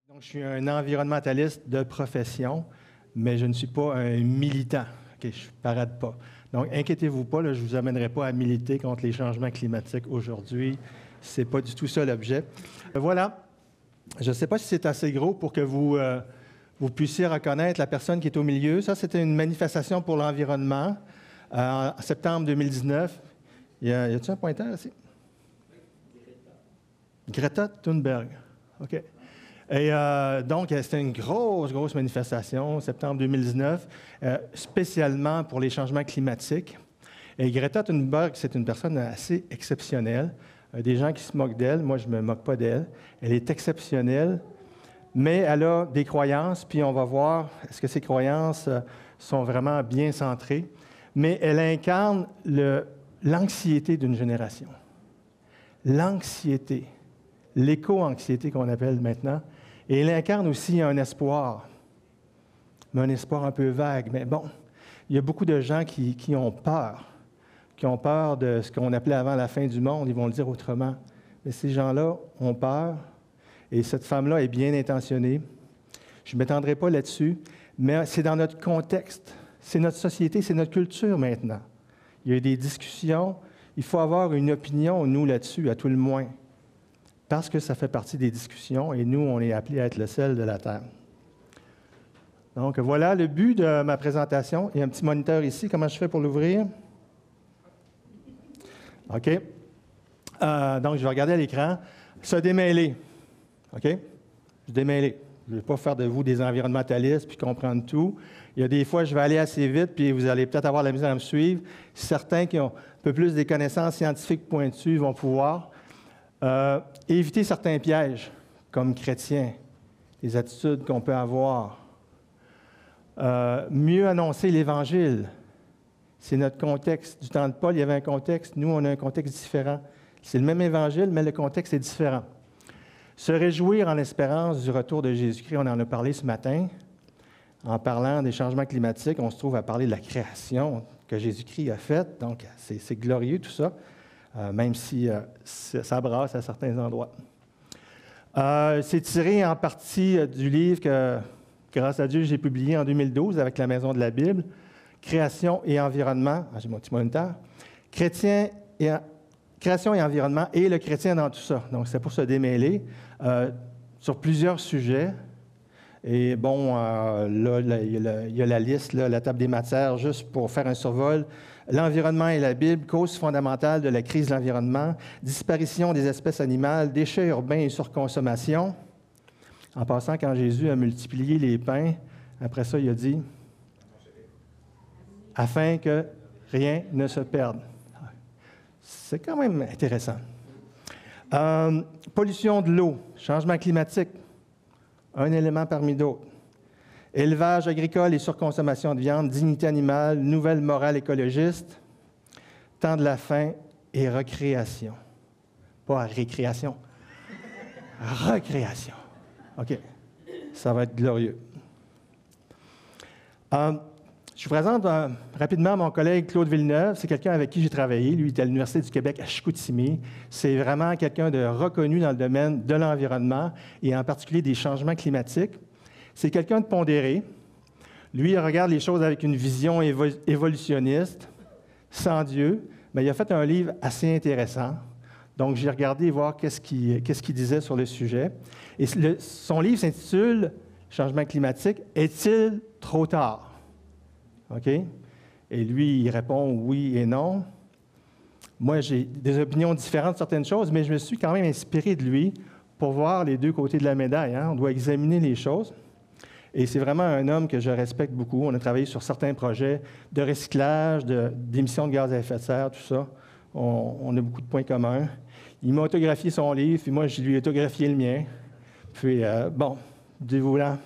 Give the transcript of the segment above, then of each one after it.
Donc, je suis un environnementaliste de profession, mais je ne suis pas un militant. Okay, je ne parade pas. Donc, inquiétez-vous pas, là, je ne vous amènerai pas à militer contre les changements climatiques aujourd'hui. Ce n'est pas du tout ça l'objet. Voilà. Je ne sais pas si c'est assez gros pour que vous puissiez reconnaître la personne qui est au milieu. Ça, c'était une manifestation pour l'environnement en septembre 2019. Y a-t-il un pointeur ici? Greta Thunberg. OK. Et donc, c'était une grosse manifestation, septembre 2019, spécialement pour les changements climatiques. Et Greta Thunberg, c'est une personne assez exceptionnelle. Des gens qui se moquent d'elle, moi, je ne me moque pas d'elle. Elle est exceptionnelle, mais elle a des croyances, puis on va voir est-ce que ces croyances sont vraiment bien centrées. Mais elle incarne l'anxiété d'une génération. L'anxiété, l'éco-anxiété qu'on appelle maintenant. Et elle incarne aussi un espoir, mais un espoir un peu vague. Mais bon, il y a beaucoup de gens qui ont peur de ce qu'on appelait avant la fin du monde. Ils vont le dire autrement. Mais ces gens-là ont peur, et cette femme-là est bien intentionnée. Je ne m'étendrai pas là-dessus, mais c'est dans notre contexte. C'est notre société, c'est notre culture maintenant. Il y a des discussions. Il faut avoir une opinion, nous, là-dessus, à tout le moins. Parce que ça fait partie des discussions, et nous, on est appelés à être le sel de la terre. Donc, voilà le but de ma présentation. Il y a un petit moniteur ici. Comment je fais pour l'ouvrir? OK. Donc, je vais regarder à l'écran. Se démêler. OK? Se démêler. Je ne vais pas faire de vous des environnementalistes puis comprendre tout. Il y a des fois, je vais aller assez vite, puis vous allez peut-être avoir la misère à me suivre. Certains qui ont un peu plus des connaissances scientifiques pointues vont pouvoir. Éviter certains pièges, comme chrétiens, les attitudes qu'on peut avoir. Mieux annoncer l'Évangile. C'est notre contexte. Du temps de Paul, il y avait un contexte. Nous, on a un contexte différent. C'est le même Évangile, mais le contexte est différent. Se réjouir en espérance du retour de Jésus-Christ, on en a parlé ce matin. En parlant des changements climatiques, on se trouve à parler de la création que Jésus-Christ a faite. Donc, c'est glorieux tout ça. Même si ça brasse à certains endroits. C'est tiré en partie du livre que, grâce à Dieu, j'ai publié en 2012 avec la Maison de la Bible, Création et environnement. J'ai mon petit moniteur. Création et environnement et le chrétien dans tout ça. Donc, c'est pour se démêler sur plusieurs sujets. Et bon, là, il y a la liste, là, la table des matières, juste pour faire un survol. L'environnement et la Bible, cause fondamentale de la crise de l'environnement, disparition des espèces animales, déchets urbains et surconsommation. En passant, quand Jésus a multiplié les pains, après ça, il a dit « afin que rien ne se perde ». C'est quand même intéressant. Pollution de l'eau, changement climatique, un élément parmi d'autres. Élevage agricole et surconsommation de viande, dignité animale, nouvelle morale écologiste, temps de la faim et recréation. Pas récréation, recréation. OK, ça va être glorieux. Je vous présente rapidement mon collègue Claude Villeneuve. C'est quelqu'un avec qui j'ai travaillé. Lui, il est à l'Université du Québec à Chicoutimi. C'est vraiment quelqu'un de reconnu dans le domaine de l'environnement et en particulier des changements climatiques. C'est quelqu'un de pondéré. Lui, il regarde les choses avec une vision évolutionniste, sans Dieu. Mais il a fait un livre assez intéressant. Donc, j'ai regardé voir qu'est-ce qu'il disait sur le sujet. Et son livre s'intitule « Changement climatique, est-il trop tard? » OK? Et lui, il répond oui et non. Moi, j'ai des opinions différentes sur certaines choses, mais je me suis quand même inspiré de lui pour voir les deux côtés de la médaille. Hein? On doit examiner les choses. Et c'est vraiment un homme que je respecte beaucoup. On a travaillé sur certains projets de recyclage, d'émissions de gaz à effet de serre, tout ça. On a beaucoup de points communs. Il m'a autographié son livre, puis moi, je lui ai autographié le mien. Puis, bon, Dieu voulant,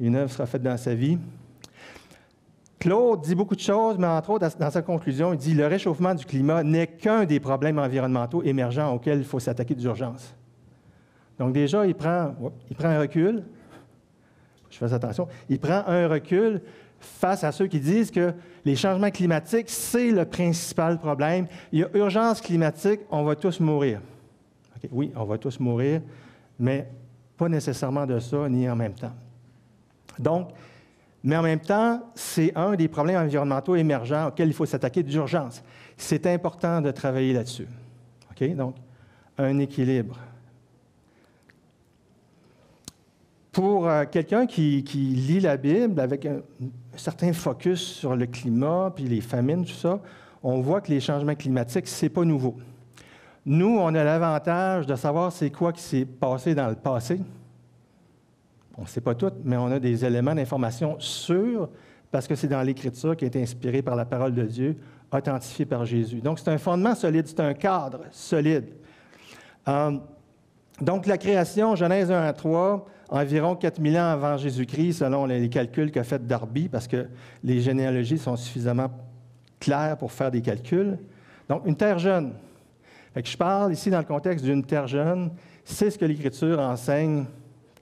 une œuvre sera faite dans sa vie. Claude dit beaucoup de choses, mais entre autres, dans sa conclusion, il dit « Le réchauffement du climat n'est qu'un des problèmes environnementaux émergents auxquels il faut s'attaquer d'urgence. » Donc déjà, il prend un recul. Je fais attention. Il prend un recul face à ceux qui disent que les changements climatiques, c'est le principal problème. Il y a urgence climatique, on va tous mourir. Okay, oui, on va tous mourir, mais Pas nécessairement de ça, ni en même temps. Donc, mais en même temps, c'est un des problèmes environnementaux émergents auxquels il faut s'attaquer d'urgence. C'est important de travailler là-dessus. OK? Donc, un équilibre. Pour quelqu'un qui lit la Bible avec un certain focus sur le climat, puis les famines, tout ça, on voit que les changements climatiques, ce n'est pas nouveau. Nous, on a l'avantage de savoir c'est quoi qui s'est passé dans le passé. On ne sait pas tout, mais on a des éléments d'information sûrs parce que c'est dans l'Écriture qui est inspirée par la parole de Dieu, authentifiée par Jésus. Donc, c'est un fondement solide, c'est un cadre solide. Donc, la création, Genèse 1 à 3, environ 4000 ans avant Jésus-Christ, selon les calculs qu'a fait Darby, parce que les généalogies sont suffisamment claires pour faire des calculs. Donc, une terre jeune. Fait que je parle ici dans le contexte d'une terre jeune. C'est ce que l'Écriture enseigne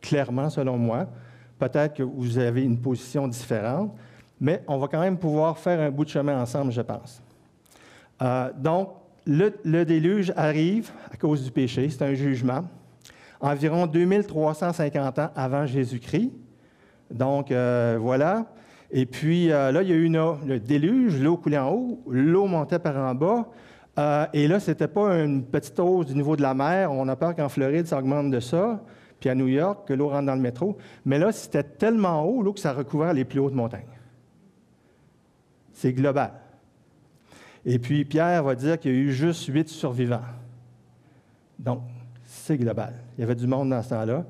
clairement, selon moi. Peut-être que vous avez une position différente, mais on va quand même pouvoir faire un bout de chemin ensemble, je pense. Donc, le déluge arrive à cause du péché, c'est un jugement, environ 2350 ans avant Jésus-Christ. Donc, voilà. Et puis, là, il y a eu le déluge, l'eau coulait en haut, l'eau montait par en bas. Et là, ce n'était pas une petite hausse du niveau de la mer. On a peur qu'en Floride, ça augmente de ça, puis à New York, que l'eau rentre dans le métro. Mais là, c'était tellement haut, l'eau, que ça recouvrait les plus hautes montagnes. C'est global. Et puis, Pierre va dire qu'il y a eu juste 8 survivants. Donc, c'est global. Il y avait du monde dans ce temps-là.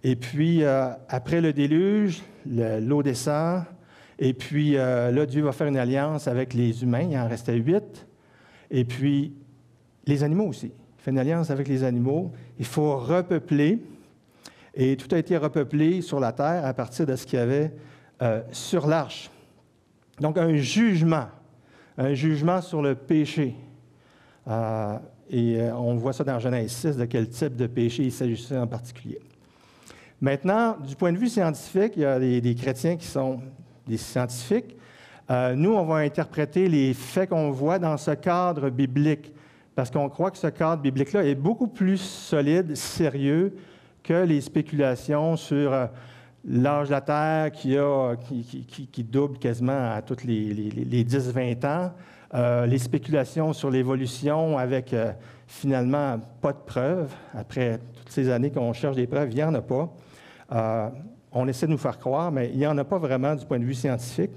Et puis, après le déluge, l'eau descend. Et puis, là, Dieu va faire une alliance avec les humains. Il en restait 8. Et puis, les animaux aussi. Il fait une alliance avec les animaux. Il faut repeupler. Et tout a été repeuplé sur la terre à partir de ce qu'il y avait sur l'arche. Donc, un jugement sur le péché. Et on voit ça dans Genèse 6, de quel type de péché il s'agissait en particulier. Maintenant, du point de vue scientifique, il y a des chrétiens qui sont des scientifiques. Nous, on va interpréter les faits qu'on voit dans ce cadre biblique, parce qu'on croit que ce cadre biblique-là est beaucoup plus solide, sérieux, que les spéculations sur l'âge de la Terre qui double quasiment à tous les 10-20 ans, les spéculations sur l'évolution avec finalement pas de preuves. Après toutes ces années qu'on cherche des preuves, il n'y en a pas. On essaie de nous faire croire, mais il n'y en a pas vraiment du point de vue scientifique.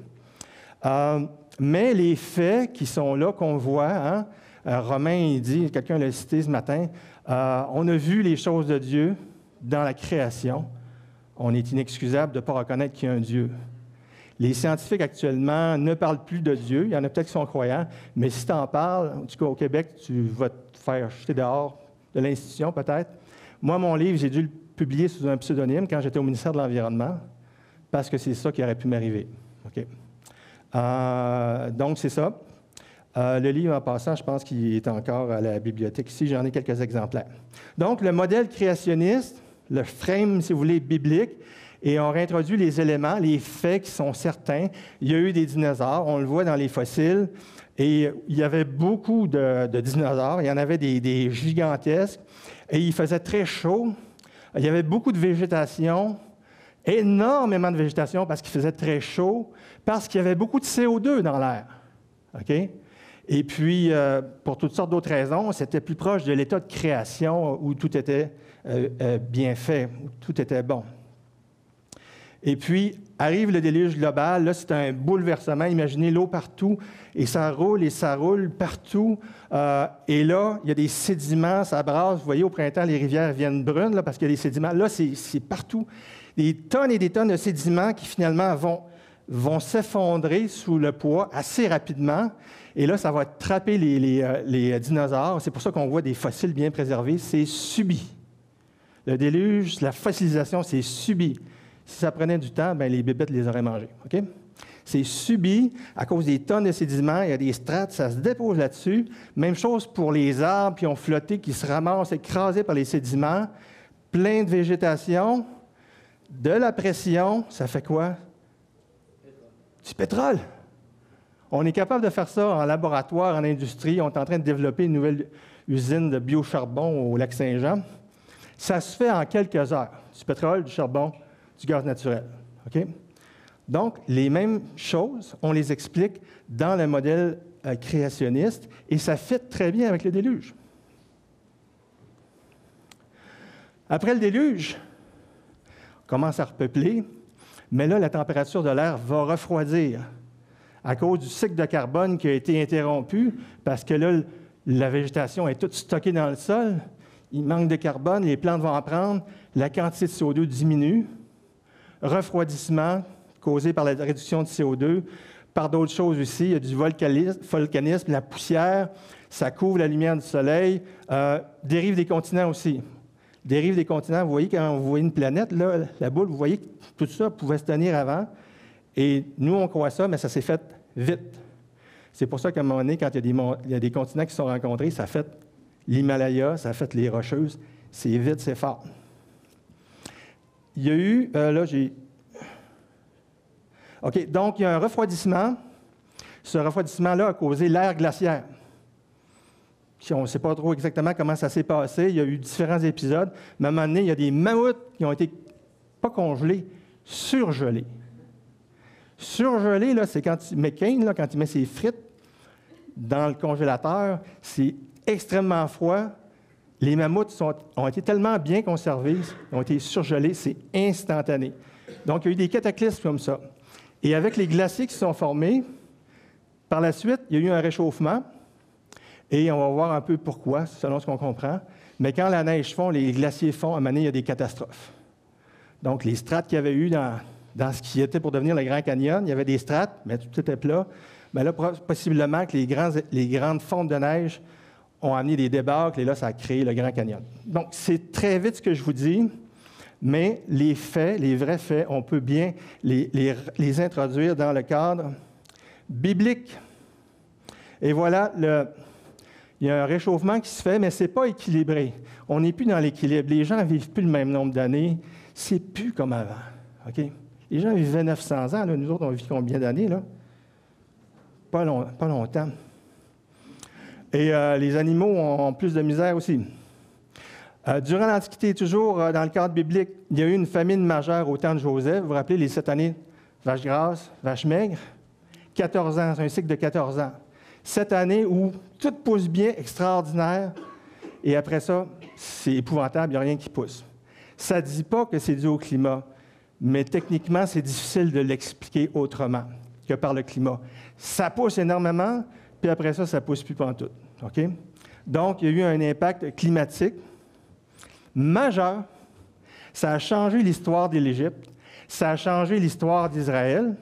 Mais les faits qui sont là, qu'on voit, Romain, il dit, quelqu'un l'a cité ce matin, on a vu les choses de Dieu dans la création. On est inexcusable de ne pas reconnaître qu'il y a un Dieu. Les scientifiques actuellement ne parlent plus de Dieu. Il y en a peut-être qui sont croyants, mais si tu en parles, en tout cas au Québec, tu vas te faire jeter dehors de l'institution peut-être. Moi, mon livre, j'ai dû le publier sous un pseudonyme quand j'étais au ministère de l'Environnement, parce que c'est ça qui aurait pu m'arriver. OK. Donc, c'est ça. Le livre, en passant, je pense qu'il est encore à la bibliothèque ici. J'en ai quelques exemplaires. Donc, le modèle créationniste, le frame, si vous voulez, biblique, et on réintroduit les éléments, les faits qui sont certains. Il y a eu des dinosaures, on le voit dans les fossiles, et il y avait beaucoup de dinosaures. Il y en avait des gigantesques, et il faisait très chaud. Il y avait beaucoup de végétation, énormément de végétation parce qu'il faisait très chaud, parce qu'il y avait beaucoup de CO2 dans l'air. OK? Et puis, pour toutes sortes d'autres raisons, c'était plus proche de l'état de création où tout était bien fait, où tout était bon. Et puis, arrive le déluge global. Là, c'est un bouleversement. Imaginez l'eau partout, et ça roule partout. Et là, il y a des sédiments, ça brasse. Vous voyez, au printemps, les rivières viennent brunes là, parce qu'il y a des sédiments. Là, c'est partout. Des tonnes et des tonnes de sédiments qui, finalement, vont s'effondrer sous le poids assez rapidement. Et là, ça va attraper les dinosaures. C'est pour ça qu'on voit des fossiles bien préservés. C'est subi. Le déluge, la fossilisation, c'est subi. Si ça prenait du temps, bien, les bébêtes les auraient mangées. OK? C'est subi à cause des tonnes de sédiments. Il y a des strates, ça se dépose là-dessus. Même chose pour les arbres qui ont flotté, qui se ramassent écrasés par les sédiments. Plein de végétation, de la pression. Ça fait quoi? Du pétrole. On est capable de faire ça en laboratoire, en industrie. On est en train de développer une nouvelle usine de biocharbon au Lac-Saint-Jean. Ça se fait en quelques heures. du pétrole, du charbon, du gaz naturel. OK? Donc, les mêmes choses, on les explique dans le modèle créationniste et ça fit très bien avec le déluge. Après le déluge, on commence à repeupler, mais là, la température de l'air va refroidir à cause du cycle de carbone qui a été interrompu parce que là, la végétation est toute stockée dans le sol, il manque de carbone, les plantes vont en prendre, la quantité de CO2 diminue, refroidissement causé par la réduction de CO2, par d'autres choses aussi, il y a du volcanisme, la poussière, ça couvre la lumière du soleil, dérive des continents aussi. Dérive des continents, vous voyez, quand vous voyez une planète, là, la boule, vous voyez que tout ça pouvait se tenir avant, et nous, on croit ça, mais ça s'est fait vite. C'est pour ça qu'à un moment donné, quand il y a des continents qui se sont rencontrés, ça a fait l'Himalaya, ça a fait les Rocheuses, c'est vite, c'est fort. Il y a eu, OK, donc il y a un refroidissement. Ce refroidissement-là a causé l'ère glaciaire. Puis on ne sait pas trop exactement comment ça s'est passé. Il y a eu différents épisodes. Mais à un moment donné, il y a des mammouths qui ont été, pas congelés, surgelés. Surgelés, là, c'est quand McCain, là, quand il met ses frites dans le congélateur, c'est extrêmement froid. Les mammouths ont été tellement bien conservés, ont été surgelés, c'est instantané. Donc, il y a eu des cataclysmes comme ça. Et avec les glaciers qui se sont formés, par la suite, il y a eu un réchauffement. Et on va voir un peu pourquoi, selon ce qu'on comprend. Mais quand la neige fond, les glaciers fondent, à un moment donné, il y a des catastrophes. Donc, les strates qu'il y avait eu dans ce qui était pour devenir le Grand Canyon, il y avait des strates, mais tout était plat. Mais là, possiblement que les grandes fontes de neige ont amené des débâcles, et là, ça a créé le Grand Canyon. Donc, c'est très vite ce que je vous dis, mais les faits, les vrais faits, on peut bien les introduire dans le cadre biblique. Et voilà, il y a un réchauffement qui se fait, mais ce n'est pas équilibré. On n'est plus dans l'équilibre. Les gens ne vivent plus le même nombre d'années. C'est plus comme avant. OK? Les gens vivaient 900 ans. Là. Nous autres, on vit combien d'années? Là? Pas longtemps. Et les animaux ont plus de misère aussi. Durant l'Antiquité, toujours dans le cadre biblique, il y a eu une famine majeure au temps de Joseph. Vous vous rappelez les 7 années, vache grasse, vache maigre? 14 ans, c'est un cycle de 14 ans. 7 années où tout pousse bien, extraordinaire, et après ça, c'est épouvantable, il n'y a rien qui pousse. Ça ne dit pas que c'est dû au climat, mais techniquement, c'est difficile de l'expliquer autrement que par le climat. Ça pousse énormément, puis après ça, ça ne pousse plus pantoute. OK? Donc, il y a eu un impact climatique majeur. Ça a changé l'histoire de l'Égypte, ça a changé l'histoire d'Israël,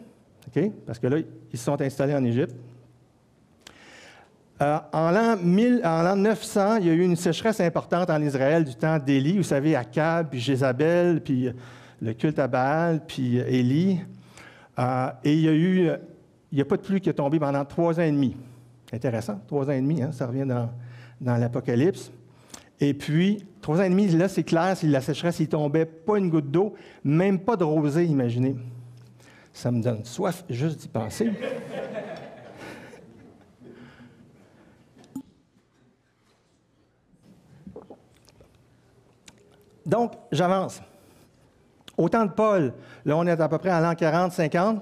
OK? Parce que là, ils se sont installés en Égypte. En l'an 900, il y a eu une sécheresse importante en Israël du temps d'Élie. Vous savez, Akab, puis Jézabel, puis le culte à Baal, puis Élie. Et il n'y a pas de pluie qui est tombée pendant 3 ans et demi. Intéressant, 3 ans et demi, hein, ça revient dans l'Apocalypse. Et puis, 3 ans et demi, là, c'est clair, si la sécheresse, il ne tombait pas une goutte d'eau, même pas de rosée, imaginez. Ça me donne soif juste d'y penser. Donc, j'avance. Au temps de Paul, là, on est à peu près à l'an 40-50.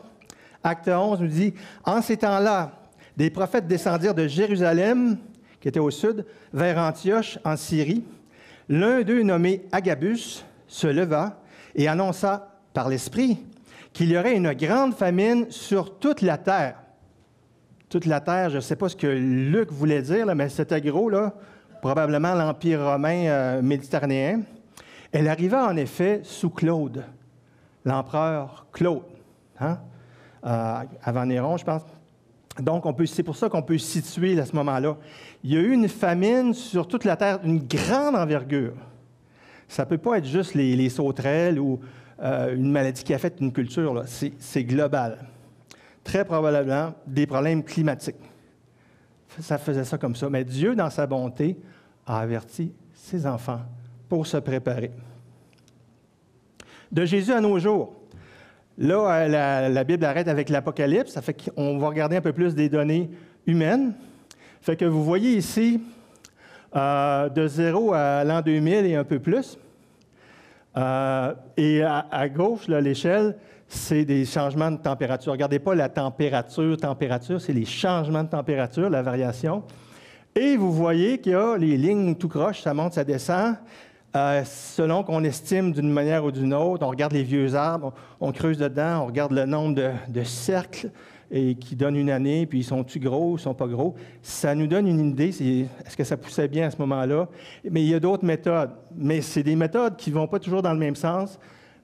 Acte 11 nous dit « En ces temps-là, des prophètes descendirent de Jérusalem, qui était au sud, vers Antioche, en Syrie. L'un d'eux, nommé Agabus, se leva et annonça par l'Esprit qu'il y aurait une grande famine sur toute la terre. » Toute la terre, je ne sais pas ce que Luc voulait dire, là, mais c'était gros, là, probablement l'Empire romain méditerranéen. Elle arriva en effet sous Claude, l'empereur Claude, hein? Avant Néron, je pense. Donc, c'est pour ça qu'on peut situer à ce moment-là. Il y a eu une famine sur toute la terre d'une grande envergure. Ça ne peut pas être juste les sauterelles ou une maladie qui affecte une culture, là. C'est global. Très probablement des problèmes climatiques. Ça faisait ça comme ça. Mais Dieu, dans sa bonté, a averti ses enfants pour se préparer. De Jésus à nos jours, là, la Bible arrête avec l'Apocalypse, ça fait qu'on va regarder un peu plus des données humaines. Fait que vous voyez ici, de 0 à l'an 2000 et un peu plus, Et à gauche, là, l'échelle, c'est des changements de température. Regardez pas la température, c'est les changements de température, la variation. Et vous voyez qu'il y a les lignes tout croche, ça monte, ça descend, selon qu'on estime d'une manière ou d'une autre. On regarde les vieux arbres, on creuse dedans, on regarde le nombre de cercles et qui donnent une année, puis ils sont-tu gros, ils sont pas gros. Ça nous donne une idée, est-ce que ça poussait bien à ce moment-là? Mais il y a d'autres méthodes. Mais c'est des méthodes qui ne vont pas toujours dans le même sens.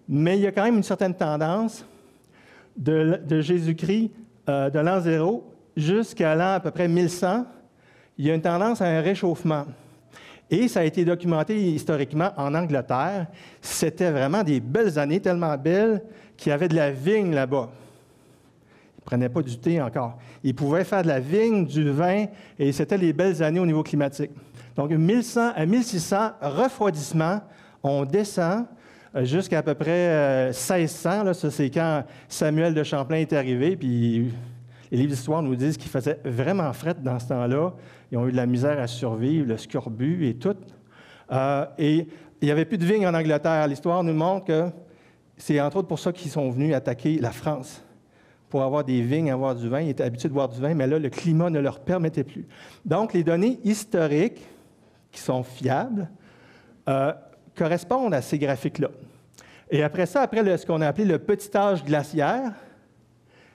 Mais il y a quand même une certaine tendance de Jésus-Christ, de l'an 0 jusqu'à l'an à peu près 1100. Il y a une tendance à un réchauffement. Et ça a été documenté historiquement en Angleterre. C'était vraiment des belles années, tellement belles qu'il y avait de la vigne là-bas. Ils ne prenaient pas du thé encore. Ils pouvaient faire de la vigne, du vin, et c'était les belles années au niveau climatique. Donc, 1100 à 1600, refroidissement, on descend jusqu'à peu près 1600. Là, ça, c'est quand Samuel de Champlain est arrivé, puis les livres d'histoire nous disent qu'il faisait vraiment fret dans ce temps-là. Ils ont eu de la misère à survivre, le scorbut et tout. Et il n'y avait plus de vignes en Angleterre. L'histoire nous montre que c'est entre autres pour ça qu'ils sont venus attaquer la France, pour avoir des vignes, avoir du vin. Ils étaient habitués de boire du vin, mais là, le climat ne leur permettait plus. Donc, les données historiques qui sont fiables correspondent à ces graphiques-là. Et après ça, après ce qu'on a appelé le petit âge glaciaire,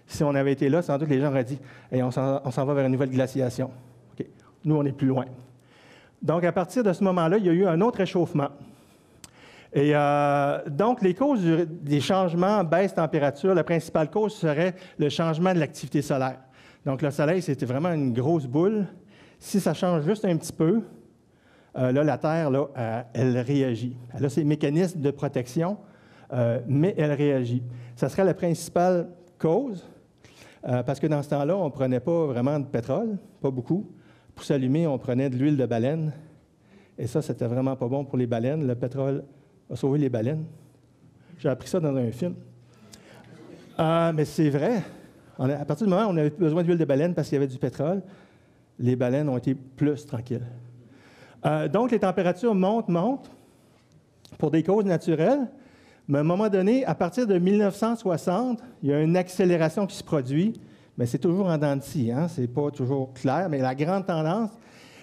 si on avait été là, sans doute les gens auraient dit hey, on s'en va vers une nouvelle glaciation. Okay. Nous, on est plus loin. Donc, à partir de ce moment-là, il y a eu un autre réchauffement. Et donc, les causes des changements baisse température, la principale cause serait le changement de l'activité solaire. Donc, le soleil, c'était vraiment une grosse boule. Si ça change juste un petit peu, là, la Terre, là, elle réagit. Elle a ses mécanismes de protection, mais elle réagit. Ça serait la principale cause, parce que dans ce temps-là, on ne prenait pas vraiment de pétrole, pas beaucoup. Pour s'allumer, on prenait de l'huile de baleine. Et ça, c'était vraiment pas bon pour les baleines. Le pétrole a sauvé les baleines. J'ai appris ça dans un film. Mais c'est vrai. À partir du moment où on n'avait plus besoin d'huile de baleine parce qu'il y avait du pétrole, les baleines ont été plus tranquilles. Donc, les températures montent pour des causes naturelles. Mais à un moment donné, à partir de 1960, il y a une accélération qui se produit. Mais c'est toujours en dents de scie, hein? Ce n'est pas toujours clair, mais la grande tendance.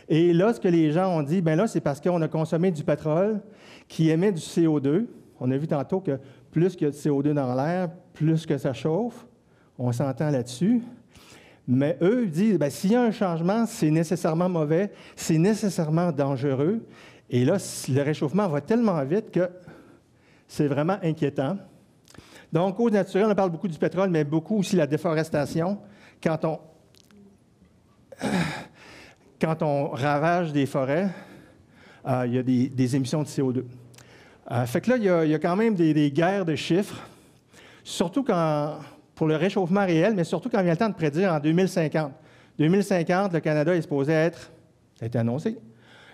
Et là, ce que les gens ont dit, bien là, c'est parce qu'on a consommé du pétrole qui émet du CO2. On a vu tantôt que plus qu'il y a de CO2 dans l'air, plus que ça chauffe. On s'entend là-dessus. Mais eux disent, bien, s'il y a un changement, c'est nécessairement mauvais, c'est nécessairement dangereux. Et là, le réchauffement va tellement vite que c'est vraiment inquiétant. Donc, cause naturelle, on parle beaucoup du pétrole, mais beaucoup aussi de la déforestation. Quand on ravage des forêts, il y a des émissions de CO2. Fait que là, il y a quand même des guerres de chiffres, surtout pour le réchauffement réel, mais surtout quand vient le temps de prédire en 2050. 2050, le Canada est supposé être, ça a été annoncé,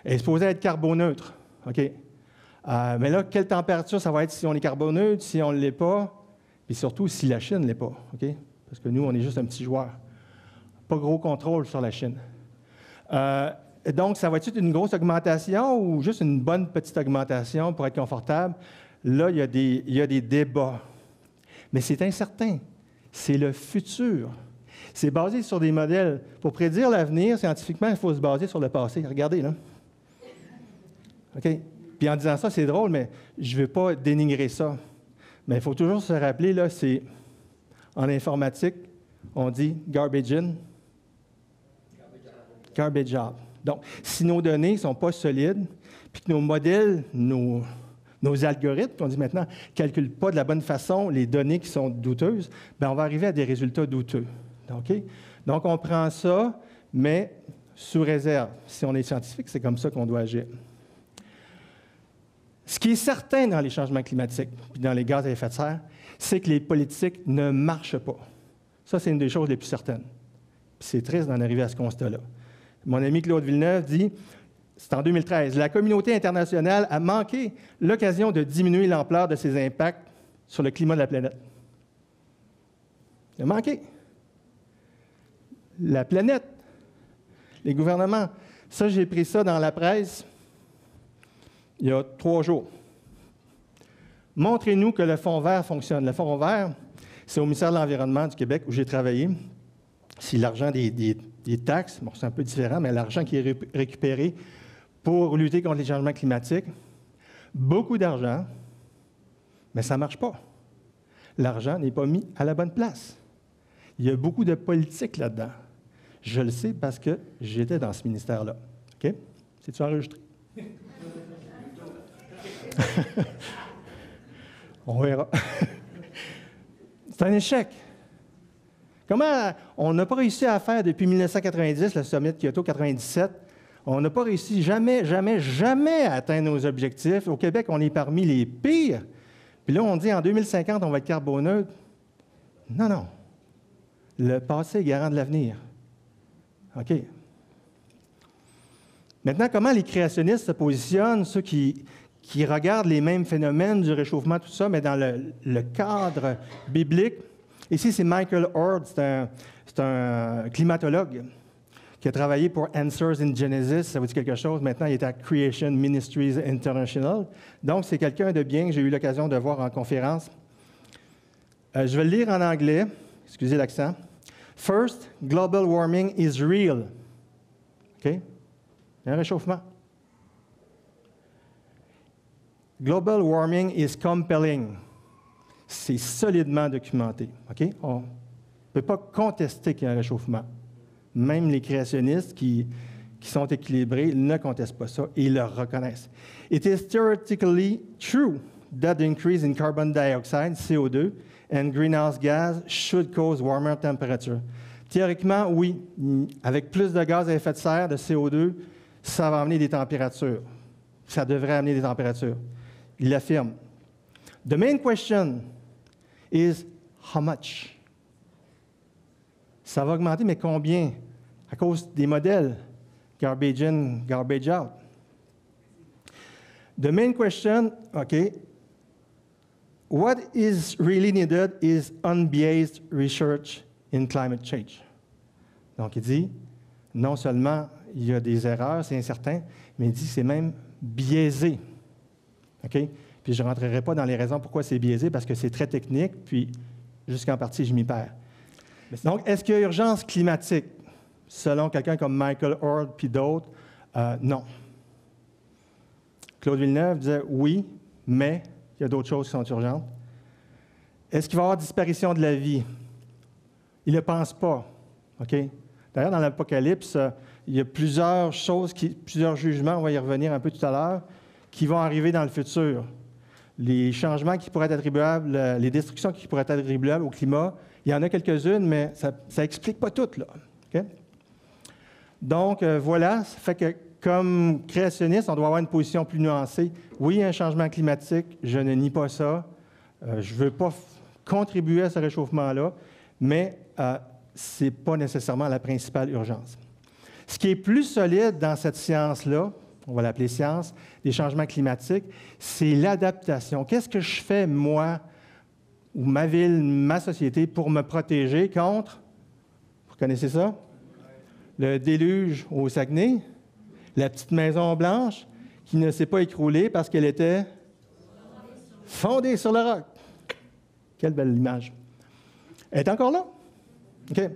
est supposé être carboneutre. OK? Mais là, quelle température ça va être si on est carboneutre, si on ne l'est pas, puis surtout si la Chine ne l'est pas. OK? Parce que nous, on est juste un petit joueur. Pas gros contrôle sur la Chine. Donc, ça va être une grosse augmentation ou juste une bonne petite augmentation pour être confortable? Là, il y a des débats. Mais c'est incertain. C'est le futur. C'est basé sur des modèles. Pour prédire l'avenir, scientifiquement, il faut se baser sur le passé. Regardez, là. OK? Puis en disant ça, c'est drôle, mais je ne veux pas dénigrer ça. Mais il faut toujours se rappeler, là, c'est en informatique, on dit garbage in, garbage out. Donc, si nos données ne sont pas solides, puis que nos modèles, nos algorithmes, qu'on dit maintenant, ne calculent pas de la bonne façon les données qui sont douteuses, bien, on va arriver à des résultats douteux. Okay? Donc, on prend ça, mais sous réserve. Si on est scientifique, c'est comme ça qu'on doit agir. Ce qui est certain dans les changements climatiques et dans les gaz à effet de serre, c'est que les politiques ne marchent pas. Ça, c'est une des choses les plus certaines. Puis c'est triste d'en arriver à ce constat-là. Mon ami Claude Villeneuve dit, c'est en 2013, la communauté internationale a manqué l'occasion de diminuer l'ampleur de ses impacts sur le climat de la planète. Il a manqué. La planète, les gouvernements. Ça, j'ai pris ça dans la presse il y a 3 jours. Montrez-nous que le fonds vert fonctionne. Le fonds vert, c'est au ministère de l'Environnement du Québec où j'ai travaillé. C'est l'argent des taxes. Bon, c'est un peu différent, mais l'argent qui est récupéré pour lutter contre les changements climatiques. Beaucoup d'argent, mais ça ne marche pas. L'argent n'est pas mis à la bonne place. Il y a beaucoup de politique là-dedans. Je le sais parce que j'étais dans ce ministère-là. OK? C'est-tu enregistré? On verra. C'est un échec. Comment on n'a pas réussi à faire depuis 1990, le sommet de Kyoto 97, on n'a pas réussi jamais à atteindre nos objectifs. Au Québec, on est parmi les pires. Puis là, on dit en 2050, on va être carboneutre. Non, non. Le passé est garant de l'avenir. OK. Maintenant, comment les créationnistes se positionnent, ceux qui regardent les mêmes phénomènes du réchauffement, tout ça, mais dans le cadre biblique? Ici, c'est Michael Ord, c'est un climatologue qui a travaillé pour Answers in Genesis, ça vous dit quelque chose? Maintenant, il est à Creation Ministries International. Donc, c'est quelqu'un de bien que j'ai eu l'occasion de voir en conférence. Je vais le lire en anglais. Excusez l'accent. First, global warming is real. OK? Il y a un réchauffement. Global warming is compelling. C'est solidement documenté. OK? On ne peut pas contester qu'il y a un réchauffement. Même les créationnistes qui sont équilibrés ne contestent pas ça et ils le reconnaissent. It is theoretically true that the increase in carbon dioxide, CO2, and greenhouse gas should cause warmer temperature. Théoriquement, oui, avec plus de gaz à effet de serre, de CO2, ça va amener des températures. Ça devrait amener des températures. Il l'affirme. The main question is how much? Ça va augmenter, mais combien? À cause des modèles garbage in, garbage out. The main question, OK, what is really needed is unbiased research in climate change. Donc, il dit, non seulement il y a des erreurs, c'est incertain, mais il dit c'est même biaisé. OK? Puis je ne rentrerai pas dans les raisons pourquoi c'est biaisé, parce que c'est très technique, puis jusqu'en partie, je m'y perds. Donc, est-ce qu'il y a urgence climatique? Selon quelqu'un comme Michael Ord puis d'autres, non. Claude Villeneuve disait oui, mais il y a d'autres choses qui sont urgentes. Est-ce qu'il va y avoir disparition de la vie? Il ne le pense pas. OK? D'ailleurs, dans l'Apocalypse, il y a plusieurs choses, plusieurs jugements, on va y revenir un peu tout à l'heure, qui vont arriver dans le futur. Les changements qui pourraient être attribuables, les destructions qui pourraient être attribuables au climat, il y en a quelques-unes, mais ça n'explique pas toutes, là. OK? Donc, voilà, ça fait que comme créationniste, on doit avoir une position plus nuancée. Oui, il y a un changement climatique, je ne nie pas ça. Je ne veux pas contribuer à ce réchauffement-là, mais ce n'est pas nécessairement la principale urgence. Ce qui est plus solide dans cette science-là, on va l'appeler science, des changements climatiques, c'est l'adaptation. Qu'est-ce que je fais, moi, ou ma ville, ma société, pour me protéger contre, vous connaissez ça? Le déluge au Saguenay, la petite maison blanche qui ne s'est pas écroulée parce qu'elle était fondée sur le roc. Quelle belle image. Elle est encore là. OK.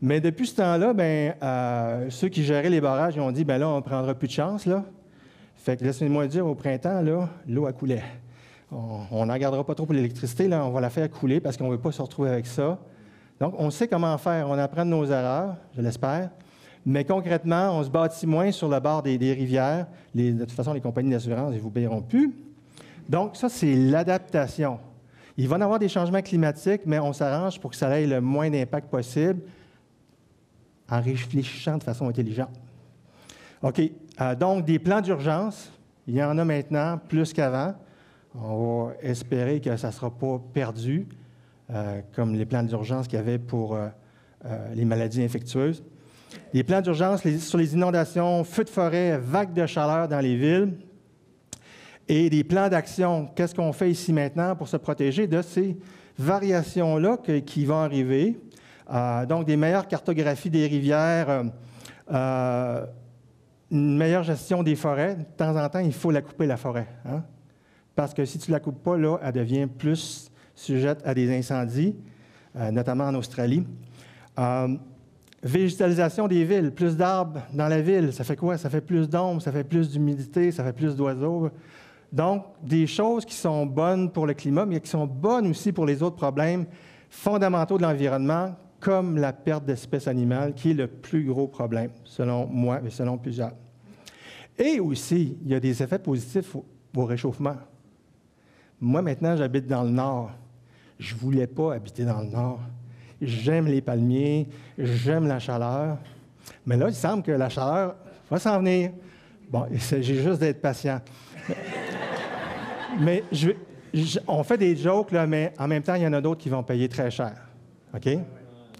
Mais depuis ce temps-là, ceux qui géraient les barrages, ils ont dit, là, on ne prendra plus de chance, là. Fait que laissez-moi dire, au printemps, là, l'eau a coulé. On n'en gardera pas trop pour l'électricité, là, on va la faire couler parce qu'on ne veut pas se retrouver avec ça. Donc, on sait comment faire. On apprend de nos erreurs, je l'espère. Mais concrètement, on se bâtit moins sur le bord des rivières. De toute façon, les compagnies d'assurance, ils ne vous paieront plus. Donc, ça, c'est l'adaptation. Il va y avoir des changements climatiques, mais on s'arrange pour que ça ait le moins d'impact possible en réfléchissant de façon intelligente. OK. Donc, des plans d'urgence, il y en a maintenant plus qu'avant. On va espérer que ça ne sera pas perdu, comme les plans d'urgence qu'il y avait pour les maladies infectieuses. Des plans d'urgence sur les inondations, feux de forêt, vagues de chaleur dans les villes. Et des plans d'action. Qu'est-ce qu'on fait ici maintenant pour se protéger de ces variations-là qui vont arriver? Donc, des meilleures cartographies des rivières, une meilleure gestion des forêts. De temps en temps, il faut la couper, la forêt. Hein? parce que si tu ne la coupes pas, là, elle devient plus sujette à des incendies, notamment en Australie. Végétalisation des villes, plus d'arbres dans la ville, ça fait quoi? Ça fait plus d'ombre, ça fait plus d'humidité, ça fait plus d'oiseaux. Donc, des choses qui sont bonnes pour le climat, mais qui sont bonnes aussi pour les autres problèmes fondamentaux de l'environnement, comme la perte d'espèces animales, qui est le plus gros problème, selon moi et selon plusieurs. Et aussi, il y a des effets positifs au réchauffement. Moi, maintenant, j'habite dans le Nord. Je ne voulais pas habiter dans le Nord. J'aime les palmiers, j'aime la chaleur. Mais là, il semble que la chaleur va s'en venir. Bon, j'ai juste d'être patient. Mais on fait des jokes, là, mais en même temps, il y en a d'autres qui vont payer très cher. OK?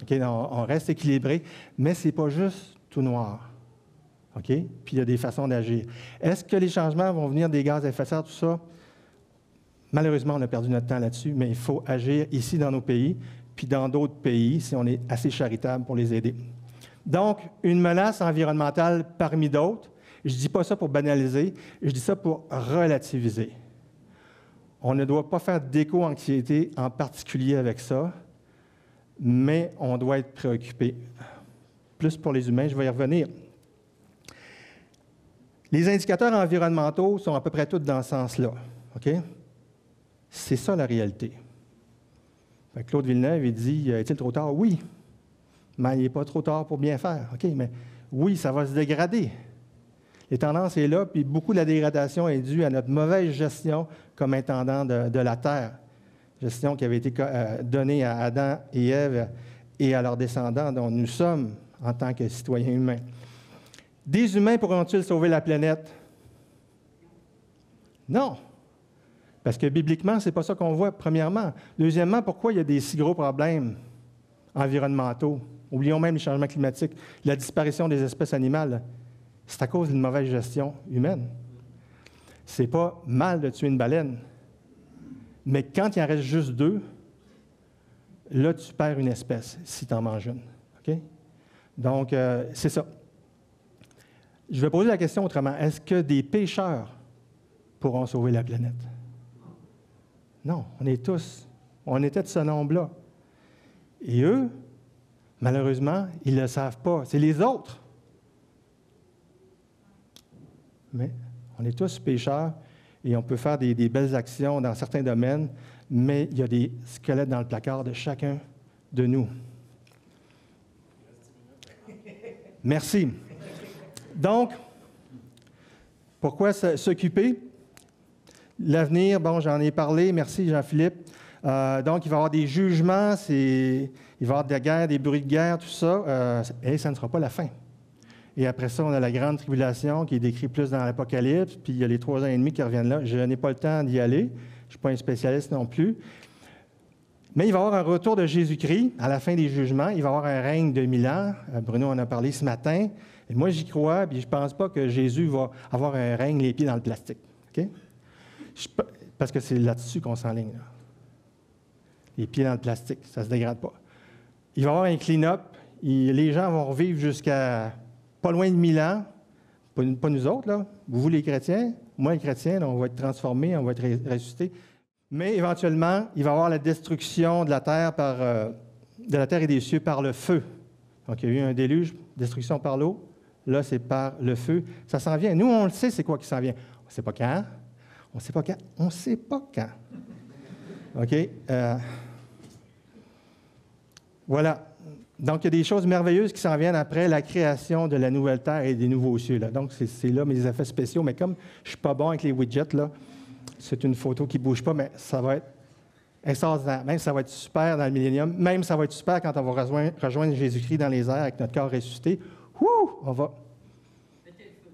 OK, on reste équilibré, mais ce n'est pas juste tout noir. OK? Puis il y a des façons d'agir. Est-ce que les changements vont venir des gaz à effet de serre, tout ça? Malheureusement, on a perdu notre temps là-dessus, mais il faut agir ici dans nos pays, puis dans d'autres pays, si on est assez charitable pour les aider. Donc, une menace environnementale parmi d'autres. Je ne dis pas ça pour banaliser, je dis ça pour relativiser. On ne doit pas faire d'éco-anxiété en particulier avec ça, mais on doit être préoccupé. Plus pour les humains, je vais y revenir. Les indicateurs environnementaux sont à peu près tous dans ce sens-là. OK? C'est ça la réalité. Claude Villeneuve, il dit, est-il trop tard? Oui, mais il n'est pas trop tard pour bien faire. OK, mais oui, ça va se dégrader. Les tendances sont là, puis beaucoup de la dégradation est due à notre mauvaise gestion comme intendant de la Terre. Gestion qui avait été donnée à Adam et Ève et à leurs descendants, dont nous sommes en tant que citoyens humains. Des humains pourront-ils sauver la planète? Non. Parce que bibliquement, ce n'est pas ça qu'on voit, premièrement. Deuxièmement, pourquoi il y a des si gros problèmes environnementaux? Oublions même les changements climatiques. La disparition des espèces animales, c'est à cause d'une mauvaise gestion humaine. C'est pas mal de tuer une baleine. Mais quand il en reste juste 2, là, tu perds une espèce, si tu en manges une. OK? Donc, c'est ça. Je vais poser la question autrement. Est-ce que des pêcheurs pourront sauver la planète? Non, on était de ce nombre-là. Et eux, malheureusement, ils ne le savent pas. C'est les autres. Mais on est tous pécheurs et on peut faire des belles actions dans certains domaines, mais il y a des squelettes dans le placard de chacun de nous. Merci. Donc, pourquoi s'occuper? L'avenir, bon, j'en ai parlé. Merci, Jean-Philippe. Donc, il va y avoir des jugements, il va y avoir de la guerre, des bruits de guerre, tout ça. Et ça ne sera pas la fin. Et après ça, on a la grande tribulation qui est décrite plus dans l'Apocalypse, puis il y a les 3 ans et demi qui reviennent là. Je n'ai pas le temps d'y aller. Je ne suis pas un spécialiste non plus. Mais il va y avoir un retour de Jésus-Christ à la fin des jugements. Il va y avoir un règne de 1000 ans. Bruno en a parlé ce matin. Et moi, j'y crois, puis je ne pense pas que Jésus va avoir un règne les pieds dans le plastique. OK? Parce que c'est là-dessus qu'on s'enligne. Là. Les pieds dans le plastique, ça ne se dégrade pas. Il va y avoir un clean-up. Les gens vont revivre jusqu'à pas loin de 1000 ans. Pas nous autres, là. Vous, les chrétiens. Moi, les chrétiens, là, on va être transformés, on va être ressuscités. Mais éventuellement, il va y avoir la destruction de la terre et des cieux par le feu. Donc, il y a eu un déluge, destruction par l'eau. Là, c'est par le feu. Ça s'en vient. Nous, on le sait, c'est quoi qui s'en vient. On ne sait pas quand. On ne sait pas quand. On ne sait pas quand. OK? Voilà. Donc, il y a des choses merveilleuses qui s'en viennent après la création de la nouvelle terre et des nouveaux cieux. Là. Donc, c'est là mes effets spéciaux. Mais comme je ne suis pas bon avec les widgets, là, c'est une photo qui ne bouge pas, mais ça va être extraordinaire. Même ça va être super dans le millénium. Même ça va être super quand on va rejoindre Jésus-Christ dans les airs avec notre corps ressuscité.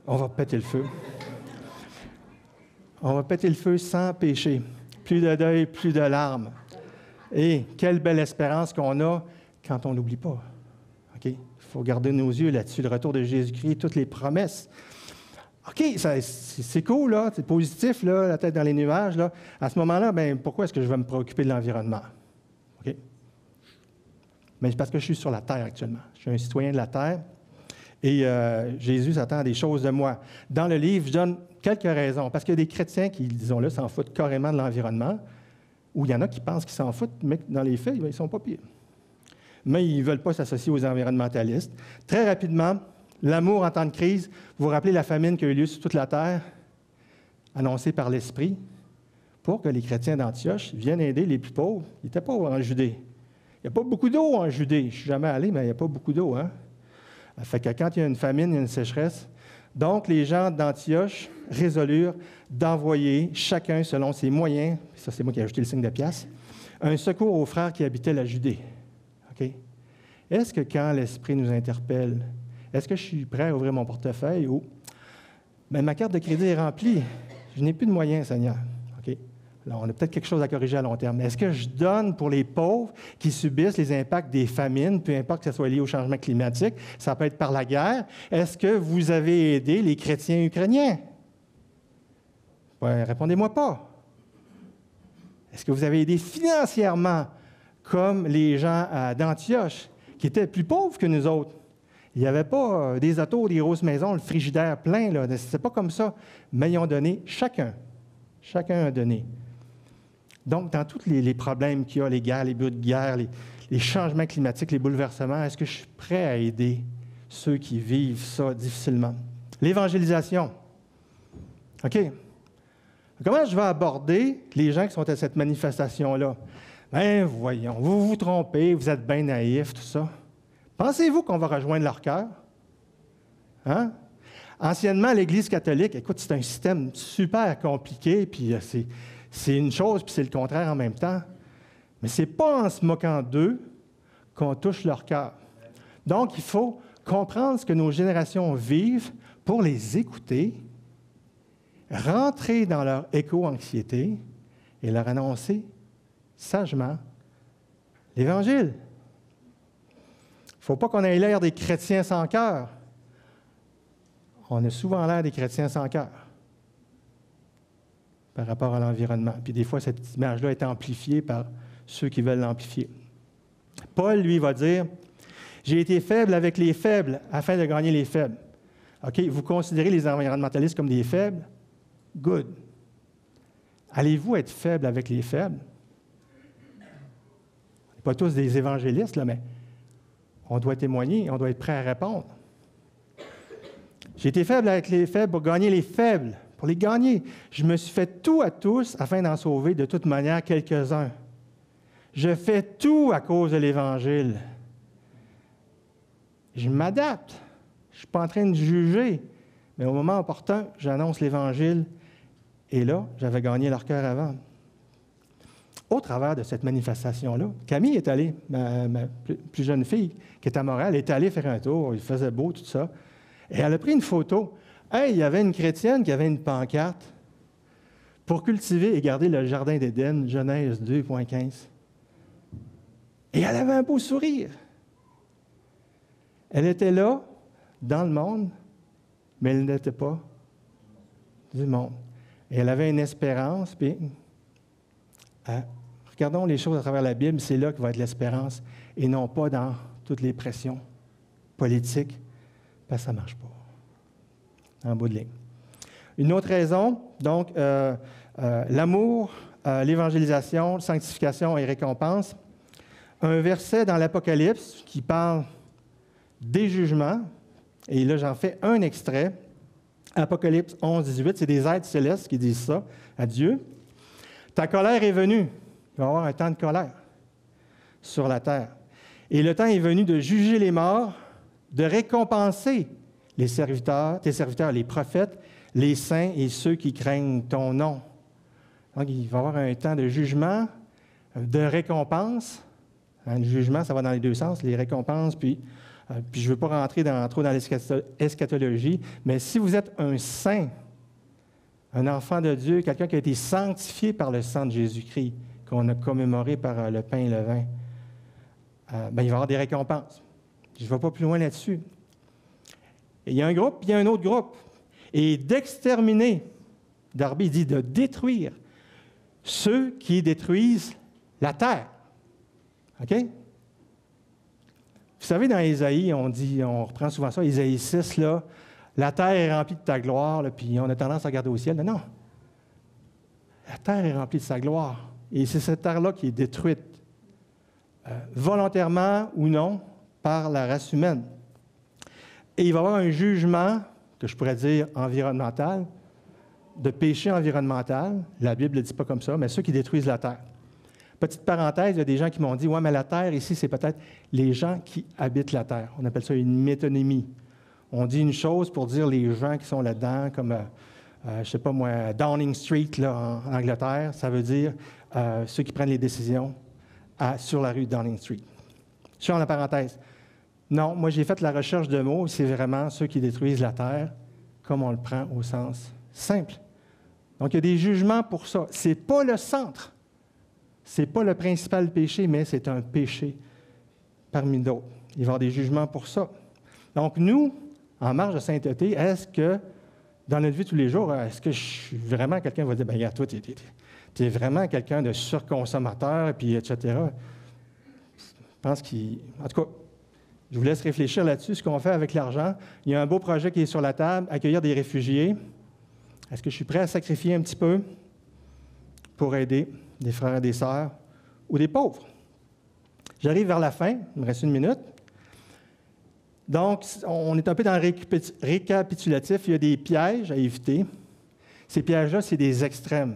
On va péter le feu. On va péter le feu sans péché. Plus de deuil, plus de larmes. Et quelle belle espérance qu'on a quand on n'oublie pas. OK? Il faut garder nos yeux là-dessus, le retour de Jésus-Christ, toutes les promesses. OK, c'est cool, là, c'est positif, là, la tête dans les nuages. Là. À ce moment-là, bien, pourquoi est-ce que je vais me préoccuper de l'environnement? OK? Mais c'est parce que je suis sur la terre actuellement. Je suis un citoyen de la terre. Et Jésus s'attend à des choses de moi. Dans le livre, je donne quelques raisons. Parce qu'il y a des chrétiens qui, disons-le, s'en foutent carrément de l'environnement, ou il y en a qui pensent qu'ils s'en foutent, mais dans les faits, ils ne sont pas pires. Mais ils ne veulent pas s'associer aux environnementalistes. Très rapidement, l'amour en temps de crise. Vous vous rappelez la famine qui a eu lieu sur toute la terre, annoncée par l'Esprit, pour que les chrétiens d'Antioche viennent aider les plus pauvres. Ils n'étaient pas en Judée. Il n'y a pas beaucoup d'eau en Judée. Je ne suis jamais allé, mais il n'y a pas beaucoup d'eau. Hein? Ça fait que quand il y a une famine, il y a une sécheresse. Donc, les gens d'Antioche résolurent d'envoyer, chacun selon ses moyens, ça c'est moi qui ai ajouté le signe de pièce, un secours aux frères qui habitaient la Judée. Okay? Est-ce que quand l'Esprit nous interpelle, est-ce que je suis prêt à ouvrir mon portefeuille ou bien, ma carte de crédit est remplie, je n'ai plus de moyens, Seigneur. Okay? Alors, on a peut-être quelque chose à corriger à long terme. Est-ce que je donne pour les pauvres qui subissent les impacts des famines, peu importe que ce soit lié au changement climatique, ça peut être par la guerre? Est-ce que vous avez aidé les chrétiens ukrainiens? Ouais, répondez-moi pas. Est-ce que vous avez aidé financièrement comme les gens d'Antioche, qui étaient plus pauvres que nous autres? Il n'y avait pas des autos, des grosses maisons, le frigidaire plein. Ce n'était pas comme ça. Mais ils ont donné chacun. Chacun a donné. Donc, dans tous les problèmes qu'il y a, les guerres, les buts de guerre, les changements climatiques, les bouleversements, est-ce que je suis prêt à aider ceux qui vivent ça difficilement? L'évangélisation. OK. Comment je vais aborder les gens qui sont à cette manifestation-là? Bien, voyons, vous vous trompez, vous êtes bien naïfs, tout ça. Pensez-vous qu'on va rejoindre leur cœur? Hein? Anciennement, l'Église catholique, écoute, c'est un système super compliqué, puis c'est une chose, puis c'est le contraire en même temps. Mais ce n'est pas en se moquant d'eux qu'on touche leur cœur. Donc, il faut comprendre ce que nos générations vivent pour les écouter, rentrer dans leur éco-anxiété et leur annoncer sagement l'Évangile. Il ne faut pas qu'on ait l'air des chrétiens sans cœur. On a souvent l'air des chrétiens sans cœur par rapport à l'environnement. Puis des fois, cette image-là est amplifiée par ceux qui veulent l'amplifier. Paul, lui, va dire « J'ai été faible avec les faibles afin de gagner les faibles. » OK, vous considérez les environnementalistes comme des faibles? Good. Allez-vous être faible avec les faibles? On n'est pas tous des évangélistes, là, mais on doit témoigner, on doit être prêt à répondre. J'ai été faible avec les faibles pour gagner les faibles, pour les gagner. Je me suis fait tout à tous afin d'en sauver de toute manière quelques-uns. Je fais tout à cause de l'Évangile. Je m'adapte. Je ne suis pas en train de juger, mais au moment opportun, j'annonce l'Évangile. Et là, j'avais gagné leur cœur avant. Au travers de cette manifestation-là, Camille est allée, ma plus jeune fille, qui est à Montréal, est allée faire un tour, il faisait beau, tout ça, et elle a pris une photo. Hey, il y avait une chrétienne qui avait une pancarte pour cultiver et garder le jardin d'Éden, Genèse 2.15. Et elle avait un beau sourire. Elle était là, dans le monde, mais elle n'était pas du monde. Et elle avait une espérance, puis regardons les choses à travers la Bible, c'est là que va être l'espérance, et non pas dans toutes les pressions politiques, parce que ça ne marche pas, en bout de ligne. Une autre raison, donc, l'amour, l'évangélisation, sanctification et récompense. Un verset dans l'Apocalypse qui parle des jugements, et là j'en fais un extrait, Apocalypse 11, 18, c'est des êtres célestes qui disent ça à Dieu. Ta colère est venue. Il va y avoir un temps de colère sur la terre. Et le temps est venu de juger les morts, de récompenser tes serviteurs, les prophètes, les saints et ceux qui craignent ton nom. Donc, il va y avoir un temps de jugement, de récompense. Le jugement, ça va dans les deux sens, les récompenses, puis je ne veux pas rentrer trop dans l'eschatologie, mais si vous êtes un saint, un enfant de Dieu, quelqu'un qui a été sanctifié par le sang de Jésus-Christ, qu'on a commémoré par le pain et le vin, il va y avoir des récompenses. Je ne vais pas plus loin là-dessus. Et il y a un groupe, puis il y a un autre groupe. Et d'exterminer, Darby dit de détruire ceux qui détruisent la terre. OK? Vous savez, dans Ésaïe, on reprend souvent ça, Ésaïe 6, là, La terre est remplie de ta gloire, là, puis on a tendance à regarder au ciel. Non. La terre est remplie de sa gloire. Et c'est cette terre-là qui est détruite, volontairement ou non, par la race humaine. Et il va y avoir un jugement, que je pourrais dire environnemental, de péché environnemental. La Bible ne le dit pas comme ça, mais ceux qui détruisent la terre. Petite parenthèse, il y a des gens qui m'ont dit « Ouais, mais la terre, ici, c'est peut-être les gens qui habitent la terre. » On appelle ça une métonymie. On dit une chose pour dire les gens qui sont là-dedans, comme, je ne sais pas moi, Downing Street, là, en Angleterre, ça veut dire ceux qui prennent les décisions sur la rue Downing Street. Je suis en la parenthèse. Non, moi, j'ai fait la recherche de mots, c'est vraiment ceux qui détruisent la terre, comme on le prend au sens simple. Donc, il y a des jugements pour ça. Ce n'est pas le centre. Ce n'est pas le principal péché, mais c'est un péché parmi d'autres. Il va y avoir des jugements pour ça. Donc, nous, en marge de sainteté, est-ce que, dans notre vie tous les jours, est-ce que je suis vraiment quelqu'un qui va dire, bien, regarde, toi, tu es vraiment quelqu'un de surconsommateur, puis etc. Je pense en tout cas, je vous laisse réfléchir là-dessus, ce qu'on fait avec l'argent. Il y a un beau projet qui est sur la table, accueillir des réfugiés. Est-ce que je suis prêt à sacrifier un petit peu pour aider des frères et des sœurs ou des pauvres? J'arrive vers la fin, il me reste 1 minute. Donc, on est un peu dans le récapitulatif. Il y a des pièges à éviter. Ces pièges-là, c'est des extrêmes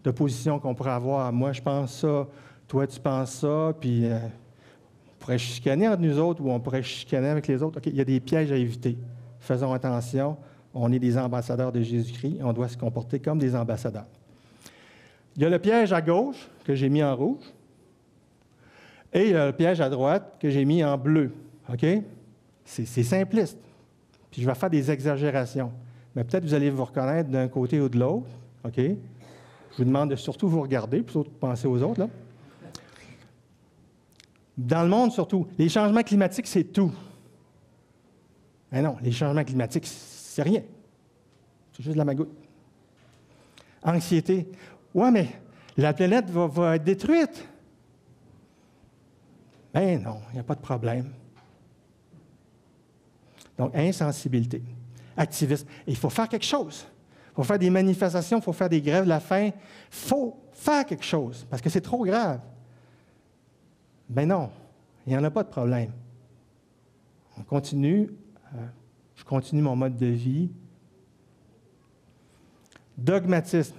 de position qu'on pourrait avoir. Moi, je pense ça, toi, tu penses ça, puis on pourrait chicaner entre nous autres ou on pourrait chicaner avec les autres. OK, il y a des pièges à éviter. Faisons attention. On est des ambassadeurs de Jésus-Christ. On doit se comporter comme des ambassadeurs. Il y a le piège à gauche, que j'ai mis en rouge, et il y a le piège à droite, que j'ai mis en bleu. OK? C'est simpliste. Puis je vais faire des exagérations. Mais peut-être vous allez vous reconnaître d'un côté ou de l'autre. OK? Je vous demande de surtout vous regarder, plutôt que de penser aux autres. Là. Dans le monde, surtout, les changements climatiques, c'est tout. Mais non, les changements climatiques, c'est rien. C'est juste de la magouille. Anxiété. Ouais, mais la planète va être détruite. Ben non, il n'y a pas de problème. Donc, insensibilité. Activisme. Et il faut faire quelque chose. Il faut faire des manifestations, il faut faire des grèves de la faim. Il faut faire quelque chose, parce que c'est trop grave. Ben non, il n'y en a pas de problème. On continue. Je continue mon mode de vie. Dogmatisme.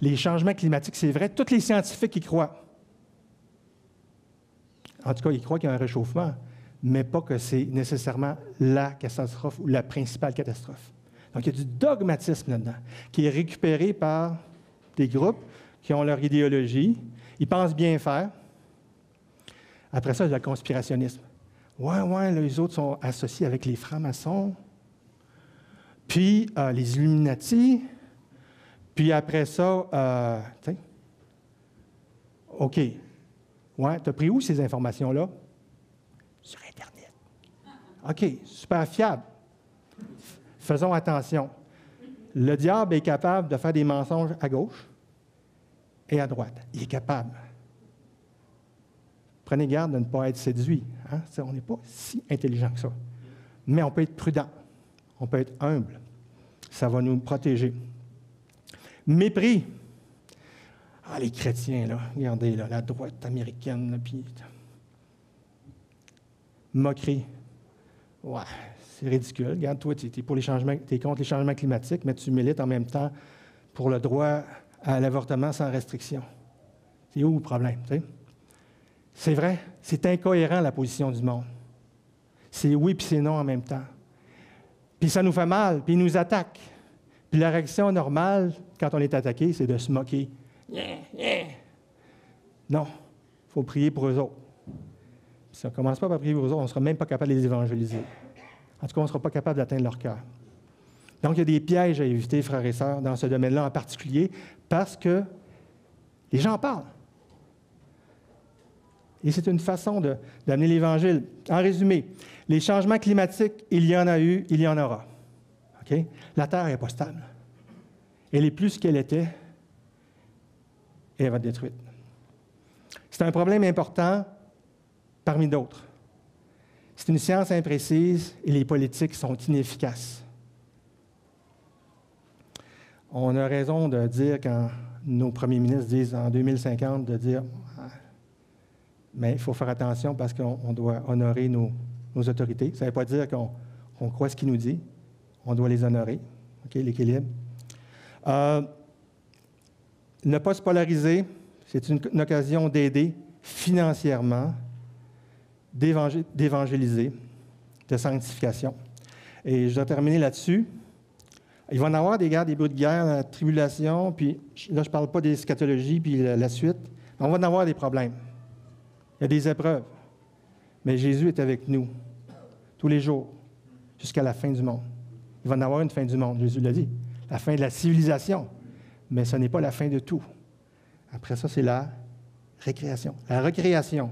Les changements climatiques, c'est vrai, tous les scientifiques y croient. En tout cas, ils croient qu'il y a un réchauffement, mais pas que c'est nécessairement la catastrophe ou la principale catastrophe. Donc, il y a du dogmatisme là-dedans, qui est récupéré par des groupes qui ont leur idéologie. Ils pensent bien faire. Après ça, il y a le conspirationnisme. Ouais, les autres sont associés avec les francs-maçons, puis les Illuminati, puis après ça, OK. Ouais, tu as pris où ces informations-là? Sur Internet. OK, super fiable. Faisons attention. Le diable est capable de faire des mensonges à gauche et à droite. Il est capable. Prenez garde de ne pas être séduit. Hein? On n'est pas si intelligent que ça. Mais on peut être prudent. On peut être humble. Ça va nous protéger. Mépris. Ah, les chrétiens, là, regardez, là, la droite américaine, là, puis... Moquerie. Ouais, c'est ridicule. Regarde, toi, tu es contre les changements climatiques, mais tu milites en même temps pour le droit à l'avortement sans restriction. C'est où le problème, tu sais? C'est vrai, c'est incohérent, la position du monde. C'est oui puis c'est non en même temps. Puis ça nous fait mal, puis ils nous attaquent. Puis la réaction normale, quand on est attaqué, c'est de se moquer. Non, il faut prier pour eux autres. Si on ne commence pas par prier pour eux autres, on ne sera même pas capable de les évangéliser. En tout cas, on ne sera pas capable d'atteindre leur cœur. Donc, il y a des pièges à éviter, frères et sœurs, dans ce domaine-là en particulier, parce que les gens parlent. Et c'est une façon d'amener l'Évangile. En résumé, les changements climatiques, il y en a eu, il y en aura. Okay? La Terre n'est pas stable. Elle est plus qu'elle était, et elle va être détruite. C'est un problème important parmi d'autres. C'est une science imprécise et les politiques sont inefficaces. On a raison de dire, quand nos premiers ministres disent en 2050, de dire mais il faut faire attention parce qu'on doit honorer nos autorités. Ça ne veut pas dire qu'on croit ce qu'il nous dit. On doit les honorer. OK, l'équilibre. Ne pas se polariser, c'est une occasion d'aider financièrement, d'évangéliser, de sanctification. Et je vais terminer là-dessus. Il va y en avoir des guerres, des bouts de guerre, la tribulation, puis là, je ne parle pas des eschatologies puis la suite. On va en avoir des problèmes. Il y a des épreuves. Mais Jésus est avec nous tous les jours, jusqu'à la fin du monde. Il va y en avoir une fin du monde, Jésus l'a dit. La fin de la civilisation. Mais ce n'est pas la fin de tout. Après ça, c'est la récréation. La recréation.